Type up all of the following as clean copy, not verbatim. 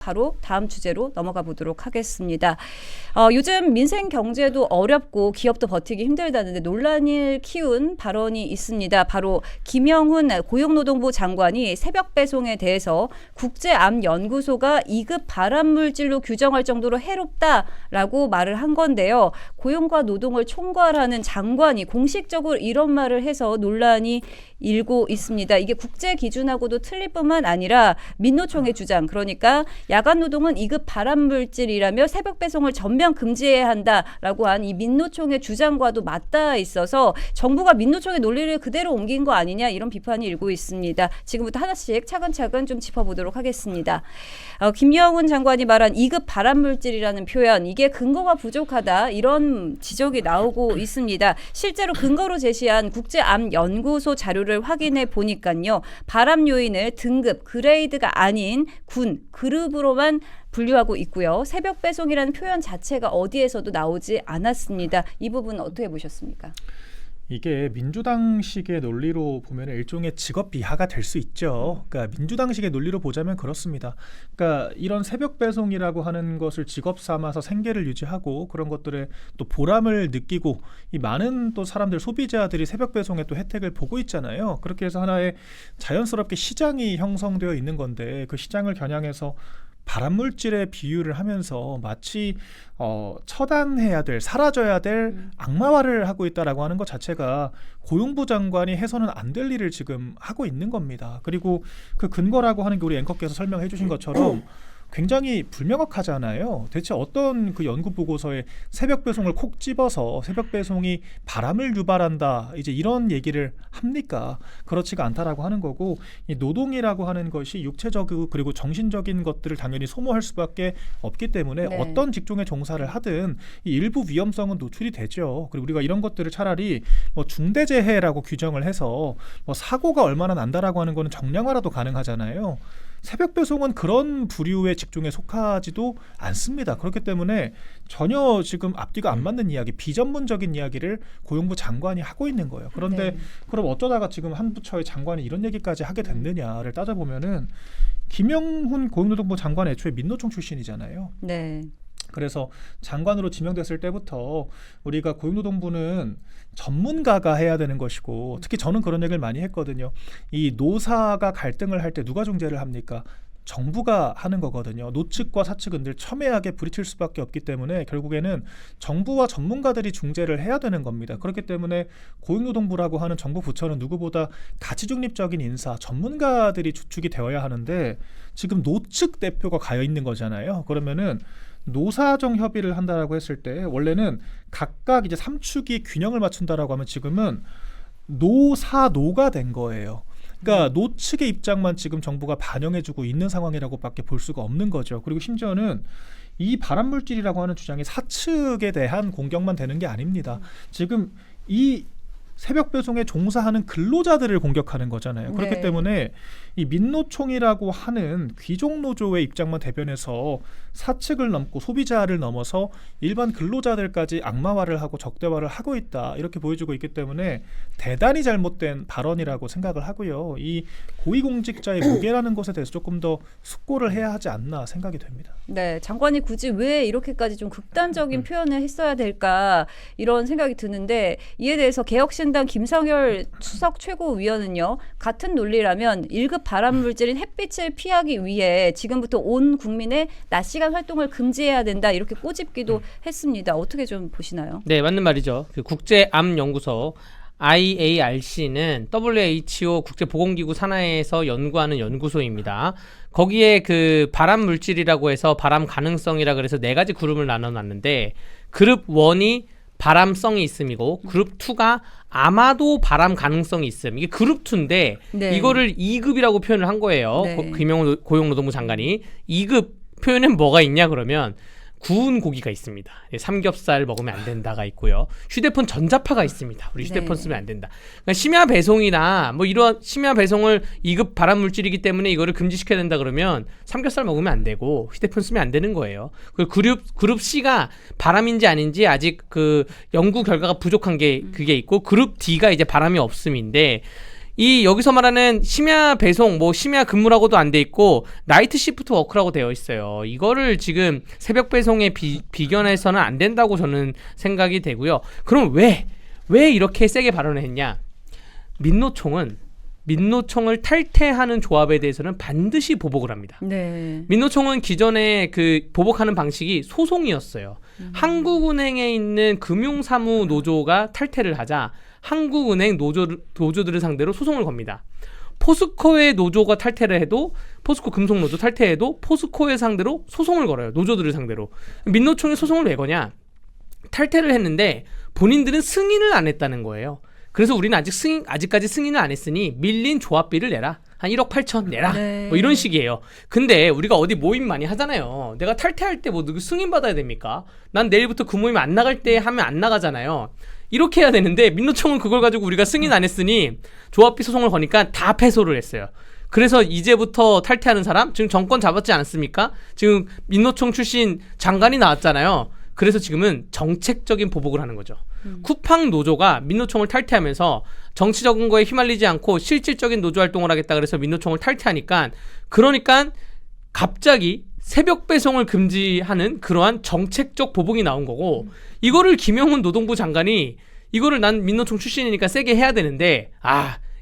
바로 다음 주제로 넘어가 보도록 하겠습니다. 요즘 민생 경제도 어렵고 기업도 버티기 힘들다는데 논란을 키운 발언이 있습니다. 바로 김영훈 고용노동부 장관이 새벽 배송에 대해서 국제암연구소가 2급 발암물질로 규정할 정도로 해롭다라고 말을 한 건데요. 고용과 노동을 총괄하는 장관이 공식적으로 이런 말을 해서 논란이 일고 있습니다. 이게 국제 기준하고도 틀릴 뿐만 아니라 민노총의 주장, 그러니까 야간 노동은 2급 발암물질이라며 새벽 배송을 전면 금지해야 한다라고 한 이 민노총의 주장과도 맞닿아 있어서 정부가 민노총의 논리를 그대로 옮긴 거 아니냐, 이런 비판이 일고 있습니다. 지금부터 하나씩 차근차근 좀 짚어보도록 하겠습니다. 김영훈 장관이 말한 2급 발암물질이라는 표현, 이게 근거가 부족하다, 이런 지적이 나오고 있습니다. 실제로 근거로 제시한 국제암연구소 자료를 확인해 보니까요, 발암 요인을 등급, 그레이드가 아닌 군, 그룹으로만 분류하고 있고요. 새벽 배송이라는 표현 자체가 어디에서도 나오지 않았습니다. 이 부분 어떻게 보셨습니까? 이게 민주당식의 논리로 보면 일종의 직업 비하가 될 수 있죠. 그러니까 민주당식의 논리로 보자면 그렇습니다. 그러니까 이런 새벽 배송이라고 하는 것을 직업 삼아서 생계를 유지하고 그런 것들에 또 보람을 느끼고 이 많은 또 사람들, 소비자들이 새벽 배송의 또 혜택을 보고 있잖아요. 그렇게 해서 하나의 자연스럽게 시장이 형성되어 있는 건데, 그 시장을 겨냥해서 발암물질에 비유를 하면서 마치 처단해야 될, 사라져야 될 악마화를 하고 있다라고 하는 것 자체가 고용부 장관이 해서는 안 될 일을 지금 하고 있는 겁니다. 그리고 그 근거라고 하는 게 우리 앵커께서 설명해 주신 것처럼 굉장히 불명확하잖아요. 대체 어떤 그 연구 보고서에 새벽 배송을 콕 집어서 새벽 배송이 발암을 유발한다, 이제 이런 얘기를 합니까? 그렇지가 않다라고 하는 거고, 이 노동이라고 하는 것이 육체적이고 그리고 정신적인 것들을 당연히 소모할 수밖에 없기 때문에 네. 어떤 직종에 종사를 하든 이 일부 위험성은 노출이 되죠. 그리고 우리가 이런 것들을 차라리 뭐 중대재해라고 규정을 해서 뭐 사고가 얼마나 난다라고 하는 거는 정량화라도 가능하잖아요. 새벽 배송은 그런 부류의 직종에 속하지도 않습니다. 그렇기 때문에 전혀 지금 앞뒤가 안 맞는 이야기, 비전문적인 이야기를 고용부 장관이 하고 있는 거예요. 그런데 그럼 어쩌다가 지금 한 부처의 장관이 이런 얘기까지 하게 됐느냐를 따져보면은 김영훈 고용노동부 장관 애초에 민노총 출신이잖아요. 네. 그래서 장관으로 지명됐을 때부터 우리가 고용노동부는 전문가가 해야 되는 것이고, 특히 저는 그런 얘기를 많이 했거든요. 이 노사가 갈등을 할 때 누가 중재를 합니까? 정부가 하는 거거든요. 노측과 사측은 늘 첨예하게 부딪힐 수밖에 없기 때문에 결국에는 정부와 전문가들이 중재를 해야 되는 겁니다. 그렇기 때문에 고용노동부라고 하는 정부 부처는 누구보다 가치 중립적인 인사, 전문가들이 주축이 되어야 하는데 지금 노측 대표가 가여 있는 거잖아요. 그러면은 노사정 협의를 한다라고 했을 때 원래는 각각 이제 3축이 균형을 맞춘다라고 하면 지금은 노사노가 된 거예요. 그러니까 노측의 입장만 지금 정부가 반영해주고 있는 상황이라고밖에 볼 수가 없는 거죠. 그리고 심지어는 이 발암물질이라고 하는 주장이 사측에 대한 공격만 되는 게 아닙니다. 지금 이 새벽 배송에 종사하는 근로자들을 공격하는 거잖아요. 그렇기 네. 때문에 이 민노총이라고 하는 귀족 노조의 입장만 대변해서 사측을 넘고 소비자를 넘어서 일반 근로자들까지 악마화를 하고 적대화를 하고 있다, 이렇게 보여주고 있기 때문에 대단히 잘못된 발언이라고 생각을 하고요. 이 고위공직자의 무게라는 것에 대해서 조금 더 숙고를 해야 하지 않나 생각이 됩니다. 네, 장관이 굳이 왜 이렇게까지 좀 극단적인 표현을 했어야 될까, 이런 생각이 드는데, 이에 대해서 개혁신당 김성열 수석 최고위원은요, 같은 논리라면 1급 발암물질인 햇빛을 피하기 위해 지금부터 온 국민의 낮 시간 활동을 금지해야 된다, 이렇게 꼬집기도 했습니다. 어떻게 좀 보시나요? 네, 맞는 말이죠. 그 국제암연구소 IARC는 WHO 국제보건기구 산하에서 연구하는 연구소입니다. 거기에 그 발암 물질이라고 해서 발암 가능성이라 그래서 4가지 그룹을 나눠놨는데, 그룹 1이 발암성이 있음이고 그룹 2가 아마도 발암 가능성이 있음, 이게 그룹 2인데 네. 이거를 2급이라고 표현을 한 거예요. 네. 김영훈 고용노동부 장관이. 2급 표현은 뭐가 있냐 그러면 구운 고기가 있습니다. 삼겹살 먹으면 안 된다가 있고요. 휴대폰 전자파가 있습니다. 우리 휴대폰 네. 쓰면 안 된다. 그러니까 심야 배송이나 뭐 이런 심야 배송을 2급 발암 물질이기 때문에 이거를 금지시켜야 된다 그러면 삼겹살 먹으면 안 되고 휴대폰 쓰면 안 되는 거예요. 그리고 그룹 C가 발암인지 아닌지 아직 그 연구 결과가 부족한 게 그게 있고, 그룹 D가 이제 발암이 없음인데, 이 여기서 말하는 심야 배송, 뭐 심야 근무라고도 안 돼 있고 나이트 시프트 워크라고 되어 있어요. 이거를 지금 새벽 배송에 비견해서는 안 된다고 저는 생각이 되고요. 그럼 왜 이렇게 세게 발언을 했냐? 민노총을 탈퇴하는 조합에 대해서는 반드시 보복을 합니다. 네. 민노총은 기존에 그 보복하는 방식이 소송이었어요. 한국은행에 있는 금융사무 노조가 탈퇴를 하자 한국은행 노조들을 상대로 소송을 겁니다. 포스코의 노조가 탈퇴를 해도 포스코 금속노조 탈퇴해도 포스코의 상대로 소송을 걸어요. 노조들을 상대로. 민노총이 소송을 왜 거냐? 탈퇴를 했는데 본인들은 승인을 안 했다는 거예요. 그래서 우리는 아직까지 승인을 안 했으니 밀린 조합비를 내라. 한 1억 8천 내라. 네. 뭐 이런 식이에요. 근데 우리가 어디 모임 많이 하잖아요. 내가 탈퇴할 때 뭐 누구 승인 받아야 됩니까? 난 내일부터 그 모임 안 나갈 때 하면 안 나가잖아요. 이렇게 해야 되는데 민노총은 그걸 가지고 우리가 승인 안 했으니 조합비 소송을 거니까 다 패소를 했어요. 그래서 이제부터 탈퇴하는 사람 지금 정권 잡았지 않습니까? 지금 민노총 출신 장관이 나왔잖아요. 그래서 지금은 정책적인 보복을 하는 거죠. 쿠팡 노조가 민노총을 탈퇴하면서 정치적인 거에 휘말리지 않고 실질적인 노조 활동을 하겠다 그래서 민노총을 탈퇴하니까 그러니까 갑자기 새벽 배송을 금지하는 그러한 정책적 보복이 나온 거고 이거를 김영훈 노동부 장관이 이거를 난 민노총 출신이니까 세게 해야 되는데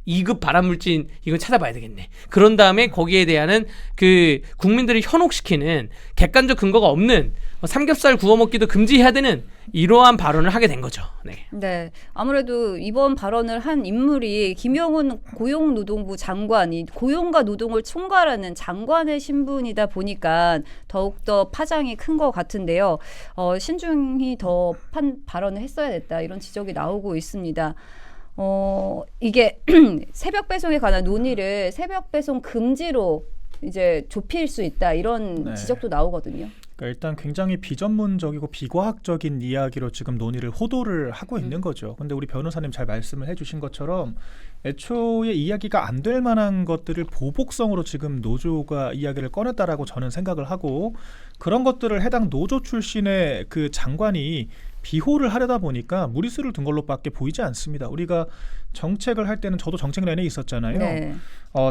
2급 발암물질 이건 찾아봐야 되겠네. 그런 다음에 거기에 대한 그 국민들을 현혹시키는 객관적 근거가 없는 삼겹살 구워 먹기도 금지해야 되는 이러한 발언을 하게 된 거죠. 네. 네. 아무래도 이번 발언을 한 인물이 김영훈 고용노동부 장관이 고용과 노동을 총괄하는 장관의 신분이다 보니까 더욱더 파장이 큰 것 같은데요. 신중히 더 발언을 했어야 됐다. 이런 지적이 나오고 있습니다. 이게 새벽 배송에 관한 논의를 새벽 배송 금지로 이제 좁힐 수 있다. 이런 네. 지적도 나오거든요. 그러니까 일단 굉장히 비전문적이고 비과학적인 이야기로 지금 논의를 호도를 하고 있는 거죠. 근데 우리 변호사님 잘 말씀을 해주신 것처럼 애초에 이야기가 안 될 만한 것들을 보복성으로 지금 노조가 이야기를 꺼냈다라고 저는 생각을 하고 그런 것들을 해당 노조 출신의 그 장관이 비호를 하려다 보니까 무리수를 둔 걸로밖에 보이지 않습니다. 우리가 정책을 할 때는 저도 정책 라인에 있었잖아요. 네.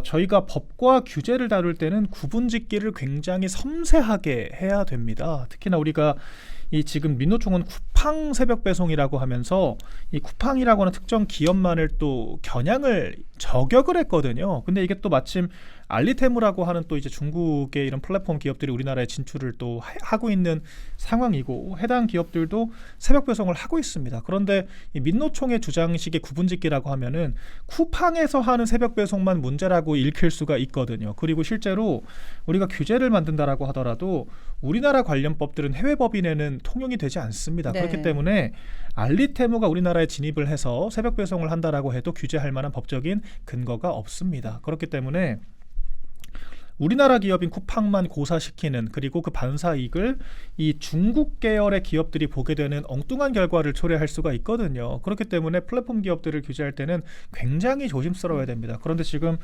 저희가 법과 규제를 다룰 때는 구분짓기를 굉장히 섬세하게 해야 됩니다. 특히나 우리가 이 지금 민노총은 쿠팡 새벽 배송이라고 하면서 이 쿠팡이라고 하는 특정 기업만을 또 저격을 했거든요. 근데 이게 또 마침 알리테무라고 하는 또 이제 중국의 이런 플랫폼 기업들이 우리나라에 진출을 또 하고 있는 상황이고 해당 기업들도 새벽 배송을 하고 있습니다. 그런데 이 민노총의 주장식의 구분짓기라고 하면은 쿠팡에서 하는 새벽 배송만 문제라고 읽힐 수가 있거든요. 그리고 실제로 우리가 규제를 만든다라고 하더라도 우리나라 관련 법들은 해외 법인에는 통용이 되지 않습니다. 네. 그렇기 때문에 알리테무가 우리나라에 진입을 해서 새벽 배송을 한다라고 해도 규제할 만한 법적인 근거가 없습니다. 그렇기 때문에 우리나라 기업인 쿠팡만 고사시키는 그리고 그 반사이익을 이 중국 계열의 기업들이 보게 되는 엉뚱한 결과를 초래할 수가 있거든요. 그렇기 때문에 플랫폼 기업들을 규제할 때는 굉장히 조심스러워야 됩니다. 그런데 지금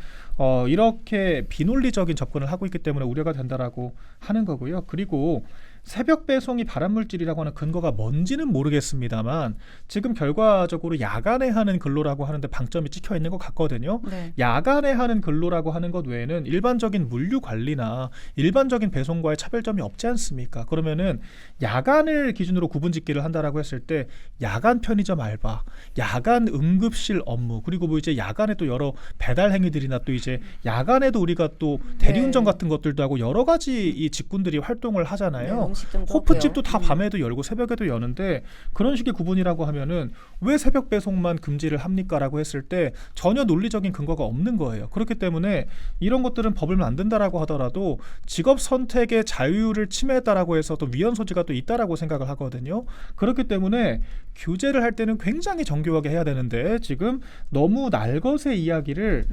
이렇게 비논리적인 접근을 하고 있기 때문에 우려가 된다라고 하는 거고요. 그리고 새벽 배송이 발암물질이라고 하는 근거가 뭔지는 모르겠습니다만 지금 결과적으로 야간에 하는 근로라고 하는데 방점이 찍혀 있는 것 같거든요. 네. 야간에 하는 근로라고 하는 것 외에는 일반적인 물류 관리나 일반적인 배송과의 차별점이 없지 않습니까? 그러면은 야간을 기준으로 구분짓기를 한다라고 했을 때 야간 편의점 알바, 야간 응급실 업무, 그리고 뭐 이제 야간에 또 여러 배달 행위들이나 또 이제 야간에도 우리가 또 대리운전 네. 같은 것들도 하고 여러 가지 이 직군들이 활동을 하잖아요. 네, 음식점도 호프집도 하고요. 다 밤에도 열고 새벽에도 여는데 그런 식의 구분이라고 하면은 왜 새벽 배송만 금지를 합니까라고 했을 때 전혀 논리적인 근거가 없는 거예요. 그렇기 때문에 이런 것들은 법을 만든다라고 하더라도 직업 선택의 자유를 침해했다라고 해서 또 위헌 소지가 또 있다라고 생각을 하거든요. 그렇기 때문에 규제를 할 때는 굉장히 정교하게 해야 되는데 지금 너무 날것의 이야기를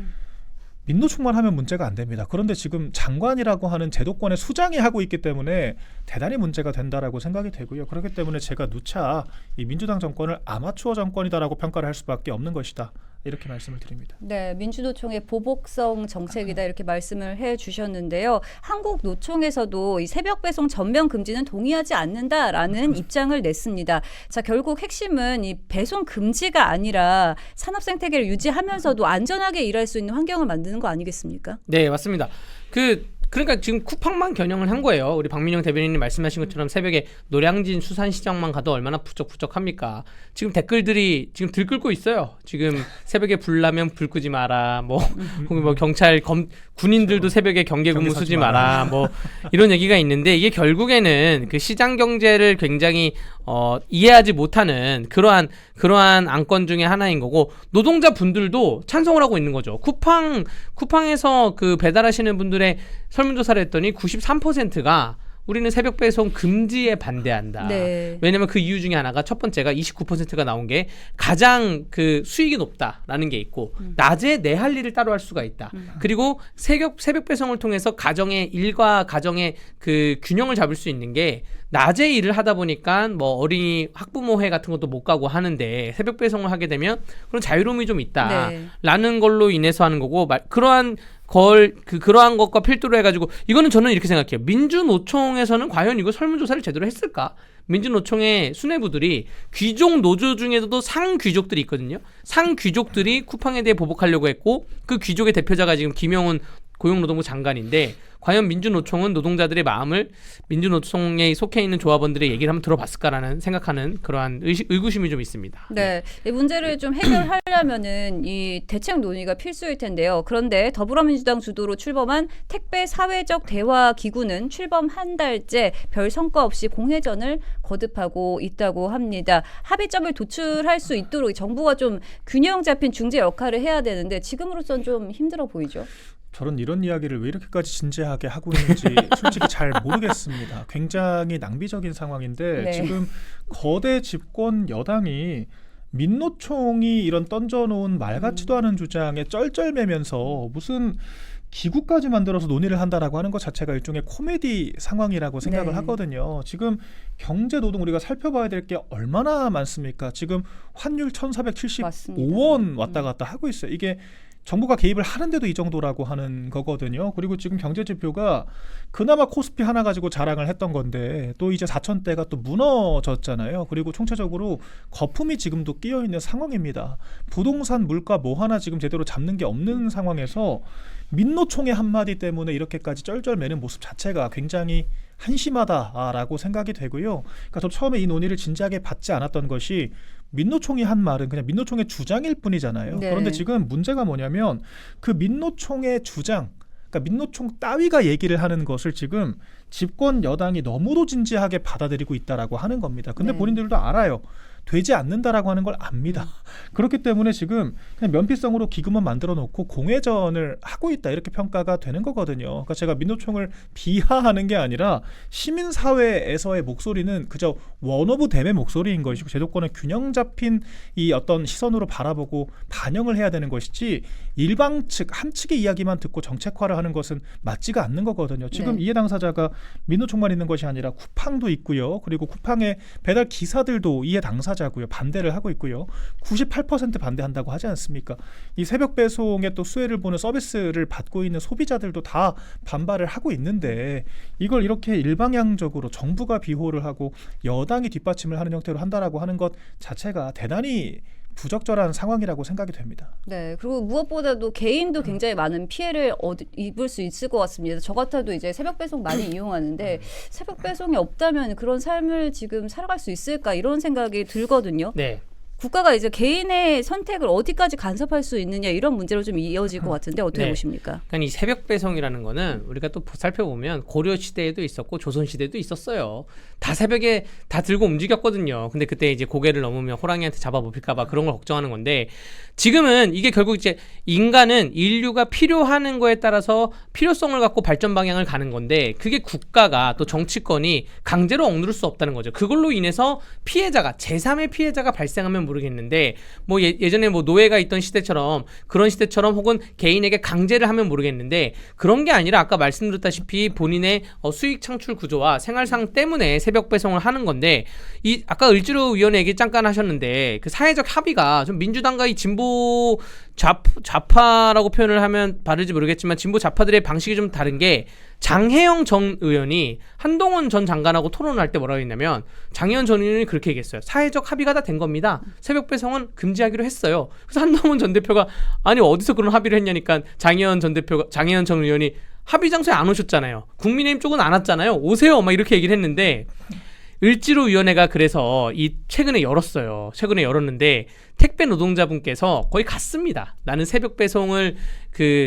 민노총만 하면 문제가 안 됩니다. 그런데 지금 장관이라고 하는 제도권의 수장이 하고 있기 때문에 대단히 문제가 된다라고 생각이 되고요. 그렇기 때문에 제가 누차 이 민주당 정권을 아마추어 정권이다라고 평가를 할 수밖에 없는 것이다. 이렇게 말씀을 드립니다. 네, 민주노총의 보복성 정책이다 이렇게 말씀을 해주셨는데요. 한국노총에서도 이 새벽 배송 전면 금지는 동의하지 않는다라는 입장을 냈습니다. 자, 결국 핵심은 이 배송 금지가 아니라 산업 생태계를 유지하면서도 안전하게 일할 수 있는 환경을 만드는 거 아니겠습니까? 네, 맞습니다. 그러니까 지금 쿠팡만 겨냥을 한 거예요. 우리 박민영 대변인님 말씀하신 것처럼 새벽에 노량진 수산시장만 가도 얼마나 부쩍부쩍합니까? 지금 댓글들이 지금 들끓고 있어요. 지금 새벽에 불 나면 불 끄지 마라. 혹은 경찰 군인들도 새벽에 경계 근무 쓰지 마라. 이런 얘기가 있는데 이게 결국에는 그 시장 경제를 굉장히 이해하지 못하는 그러한 안건 중에 하나인 거고 노동자 분들도 찬성을 하고 있는 거죠. 쿠팡에서 그 배달하시는 분들의 설문조사를 했더니 93%가 우리는 새벽 배송 금지에 반대한다. 네. 왜냐면 그 이유 중에 하나가 첫 번째가 29%가 나온 게 가장 그 수익이 높다라는 게 있고 낮에 내 할 일을 따로 할 수가 있다. 그리고 새벽 배송을 통해서 일과 가정의 그 균형을 잡을 수 있는 게 낮에 일을 하다 보니까 어린이 학부모회 같은 것도 못 가고 하는데 새벽 배송을 하게 되면 그런 자유로움이 좀 있다라는 걸로 인해서 하는 거고 그러한 것과 필두로 해가지고 이거는 저는 이렇게 생각해요. 민주노총에서는 과연 이거 설문조사를 제대로 했을까? 민주노총의 수뇌부들이 귀족 노조 중에서도 상귀족들이 있거든요. 상귀족들이 쿠팡에 대해 보복하려고 했고 그 귀족의 대표자가 지금 김영훈 고용노동부 장관인데 과연 민주노총은 노동자들의 마음을 민주노총에 속해 있는 조합원들의 얘기를 한번 들어봤을까라는 생각하는 그러한 의구심이 좀 있습니다. 네, 이 문제를 좀 해결하려면은 이 대책 논의가 필수일 텐데요. 그런데 더불어민주당 주도로 출범한 택배 사회적 대화 기구는 출범 한 달째 별 성과 없이 공회전을 거듭하고 있다고 합니다. 합의점을 도출할 수 있도록 정부가 좀 균형 잡힌 중재 역할을 해야 되는데 지금으로선 좀 힘들어 보이죠. 저는 이런 이야기를 왜 이렇게까지 진지하게 하고 있는지 솔직히 잘 모르겠습니다. 굉장히 낭비적인 상황인데 네. 지금 거대 집권 여당이 민노총이 이런 던져놓은 말 같지도 않은 주장에 쩔쩔매면서 무슨 기구까지 만들어서 논의를 한다라고 하는 것 자체가 일종의 코미디 상황이라고 생각을 네. 하거든요. 지금 경제 노동 우리가 살펴봐야 될 게 얼마나 많습니까? 지금 환율 1,475원 왔다 갔다 하고 있어요. 이게 정부가 개입을 하는데도 이 정도라고 하는 거거든요. 그리고 지금 경제 지표가 그나마 코스피 하나 가지고 자랑을 했던 건데 또 이제 4천대가 또 무너졌잖아요. 그리고 총체적으로 거품이 지금도 끼어 있는 상황입니다. 부동산 물가 뭐 하나 지금 제대로 잡는 게 없는 상황에서 민노총의 한마디 때문에 이렇게까지 쩔쩔매는 모습 자체가 굉장히 한심하다라고 생각이 되고요. 그러니까 저 처음에 이 논의를 진지하게 받지 않았던 것이 민노총이 한 말은 그냥 민노총의 주장일 뿐이잖아요. 네. 그런데 지금 문제가 뭐냐면 그 민노총의 주장, 그러니까 민노총 따위가 얘기를 하는 것을 지금 집권 여당이 너무도 진지하게 받아들이고 있다라고 하는 겁니다. 근데 네. 본인들도 알아요. 되지 않는다라고 하는 걸 압니다. 그렇기 때문에 지금 그냥 면피성으로 기구만 만들어 놓고 공회전을 하고 있다 이렇게 평가가 되는 거거든요. 그러니까 제가 민노총을 비하하는 게 아니라 시민사회에서의 목소리는 그저 원오브 댐의 목소리인 것이고 제도권의 균형 잡힌 이 어떤 시선으로 바라보고 반영을 해야 되는 것이지 일방 측, 한 측의 이야기만 듣고 정책화를 하는 것은 맞지가 않는 거거든요. 지금 네. 이해 당사자가 민노총만 있는 것이 아니라 쿠팡도 있고요. 그리고 쿠팡의 배달 기사들도 이해 당사자고요. 반대를 하고 있고요. 98% 반대한다고 하지 않습니까? 이 새벽 배송에 또 수혜를 보는 서비스를 받고 있는 소비자들도 다 반발을 하고 있는데 이걸 이렇게 일방향적으로 정부가 비호를 하고 여당이 뒷받침을 하는 형태로 한다라고 하는 것 자체가 대단히 부적절한 상황이라고 생각이 됩니다. 네, 그리고 무엇보다도 개인도 굉장히 많은 피해를 입을 수 있을 것 같습니다. 저 같아도 이제 새벽 배송 많이 이용하는데 새벽 배송이 없다면 그런 삶을 지금 살아갈 수 있을까 이런 생각이 들거든요. 네. 국가가 이제 개인의 선택을 어디까지 간섭할 수 있느냐 이런 문제로 좀 이어질 것 같은데 어떻게 네. 보십니까? 그러니까 이 새벽 배송이라는 거는 우리가 또 살펴보면 고려 시대에도 있었고 조선 시대에도 있었어요. 다 새벽에 다 들고 움직였거든요. 근데 그때 이제 고개를 넘으면 호랑이한테 잡아먹힐까봐 그런 걸 걱정하는 건데 지금은 이게 결국 이제 인류가 필요하는 거에 따라서 필요성을 갖고 발전 방향을 가는 건데 그게 국가가 또 정치권이 강제로 억누를 수 없다는 거죠. 그걸로 인해서 피해자가 제3의 피해자가 발생하면 모르겠는데 뭐 예전에 뭐 노예가 있던 시대처럼 그런 시대처럼 혹은 개인에게 강제를 하면 모르겠는데 그런 게 아니라 아까 말씀드렸다시피 본인의 수익 창출 구조와 생활상 때문에 새벽 배송을 하는 건데 이 아까 을지로 위원회 얘기 잠깐 하셨는데 그 사회적 합의가 좀 민주당과 이 진보 좌파라고 표현을 하면 바르지 모르겠지만 진보 좌파들의 방식이 좀 다른 게 장혜영 전 의원이 한동훈 전 장관하고 토론할 때 뭐라고 했냐면 장혜영 전 의원이 그렇게 얘기했어요. 사회적 합의가 다 된 겁니다. 새벽 배송은 금지하기로 했어요. 그래서 한동훈 전 대표가 아니 어디서 그런 합의를 했냐니까 장혜영 전 의원이 합의 장소에 안 오셨잖아요. 국민의힘 쪽은 안 왔잖아요. 오세요. 막 이렇게 얘기를 했는데 을지로 위원회가 그래서 최근에 열었어요. 최근에 열었는데 택배 노동자분께서 거의 갔습니다. 나는 새벽 배송을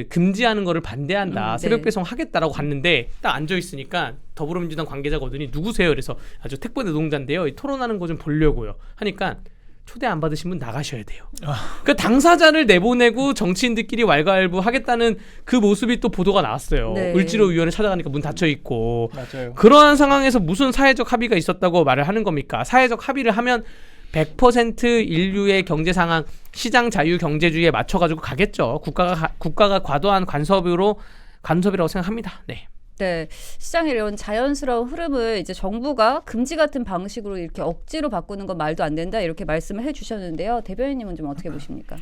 금지하는 거를 반대한다. 새벽 배송 하겠다라고 갔는데 딱 앉아 있으니까 더불어민주당 관계자가 오더니 누구세요? 그래서 아주 택배 노동자인데요. 토론하는 거 좀 보려고요. 하니까 초대 안 받으신 분 나가셔야 돼요. 그러니까 당사자를 내보내고 정치인들끼리 왈가왈부 하겠다는 그 모습이 또 보도가 나왔어요. 네. 을지로 위원회 찾아가니까 문 닫혀 있고. 맞아요. 그러한 상황에서 무슨 사회적 합의가 있었다고 말을 하는 겁니까? 사회적 합의를 하면 100% 인류의 경제 상황, 시장 자유 경제주의에 맞춰가지고 가겠죠. 국가가 과도한 간섭이라고 생각합니다. 네. 네, 시장의 이런 자연스러운 흐름을 이제 정부가 금지 같은 방식으로 이렇게 억지로 바꾸는 건 말도 안 된다 이렇게 말씀을 해주셨는데요. 대변인님은 좀 어떻게 보십니까?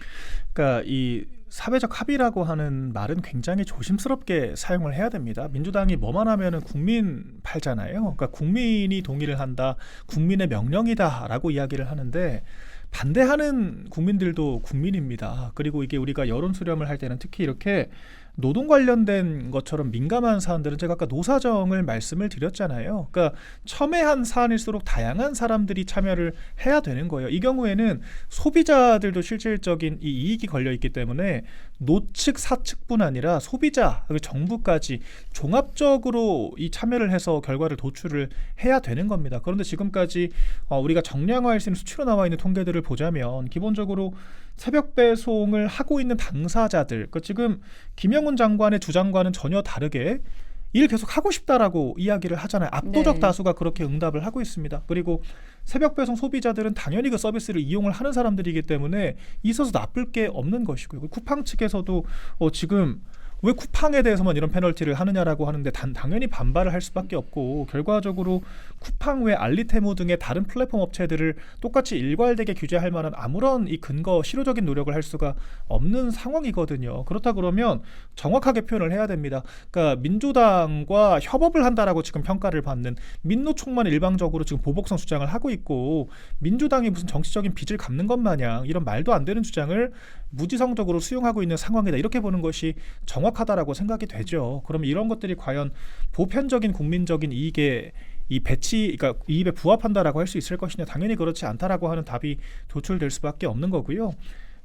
그러니까 이 사회적 합의라고 하는 말은 굉장히 조심스럽게 사용을 해야 됩니다. 민주당이 뭐만 하면은 국민 팔잖아요. 그러니까 국민이 동의를 한다, 국민의 명령이다라고 이야기를 하는데 반대하는 국민들도 국민입니다. 그리고 이게 우리가 여론 수렴을 할 때는 특히 이렇게 노동 관련된 것처럼 민감한 사안들은 제가 아까 노사정을 말씀을 드렸잖아요. 그러니까 첨예한 사안일수록 다양한 사람들이 참여를 해야 되는 거예요. 이 경우에는 소비자들도 실질적인 이 이익이 걸려 있기 때문에 노측 사측뿐 아니라 소비자 그리고 정부까지 종합적으로 이 참여를 해서 결과를 도출을 해야 되는 겁니다. 그런데 지금까지 우리가 정량화할 수 있는 수치로 나와 있는 통계들을 보자면 기본적으로 새벽 배송을 하고 있는 당사자들, 지금 김영훈 장관의 주장과는 전혀 다르게 일 계속 하고 싶다라고 이야기를 하잖아요. 압도적 다수가 그렇게 응답을 하고 있습니다. 그리고 새벽 배송 소비자들은 당연히 그 서비스를 이용을 하는 사람들이기 때문에 있어서 나쁠 게 없는 것이고요. 쿠팡 측에서도 지금 왜 쿠팡에 대해서만 이런 페널티를 하느냐라고 하는데 당연히 반발을 할 수밖에 없고 결과적으로 쿠팡 외 알리테모 등의 다른 플랫폼 업체들을 똑같이 일괄되게 규제할 만한 아무런 이 근거 실효적인 노력을 할 수가 없는 상황이거든요. 그렇다 그러면 정확하게 표현을 해야 됩니다. 그러니까 민주당과 협업을 한다라고 지금 평가를 받는 민노총만 일방적으로 지금 보복성 주장을 하고 있고 민주당이 무슨 정치적인 빚을 갚는 것 마냥 이런 말도 안 되는 주장을 무지성적으로 수용하고 있는 상황이다. 이렇게 보는 것이 정확하다라고 생각이 되죠. 그럼 이런 것들이 과연 보편적인 국민적인 이익에 그러니까 이익에 부합한다라고 할 수 있을 것이냐? 당연히 그렇지 않다라고 하는 답이 도출될 수밖에 없는 거고요.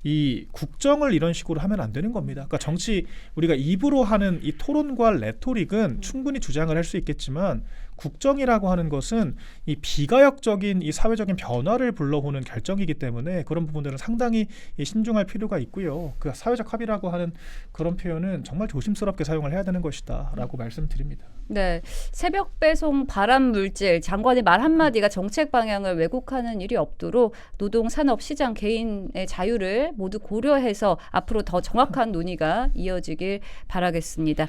이 국정을 이런 식으로 하면 안 되는 겁니다. 그러니까 정치 우리가 입으로 하는 이 토론과 레토릭은 충분히 주장을 할 수 있겠지만 국정이라고 하는 것은 이 비가역적인 이 사회적인 변화를 불러오는 결정이기 때문에 그런 부분들은 상당히 신중할 필요가 있고요. 그 사회적 합의라고 하는 그런 표현은 정말 조심스럽게 사용을 해야 되는 것이다라고 말씀드립니다. 네, 새벽 배송 발암 물질 장관의 말 한마디가 정책 방향을 왜곡하는 일이 없도록 노동, 산업, 시장, 개인의 자유를 모두 고려해서 앞으로 더 정확한 논의가 이어지길 바라겠습니다.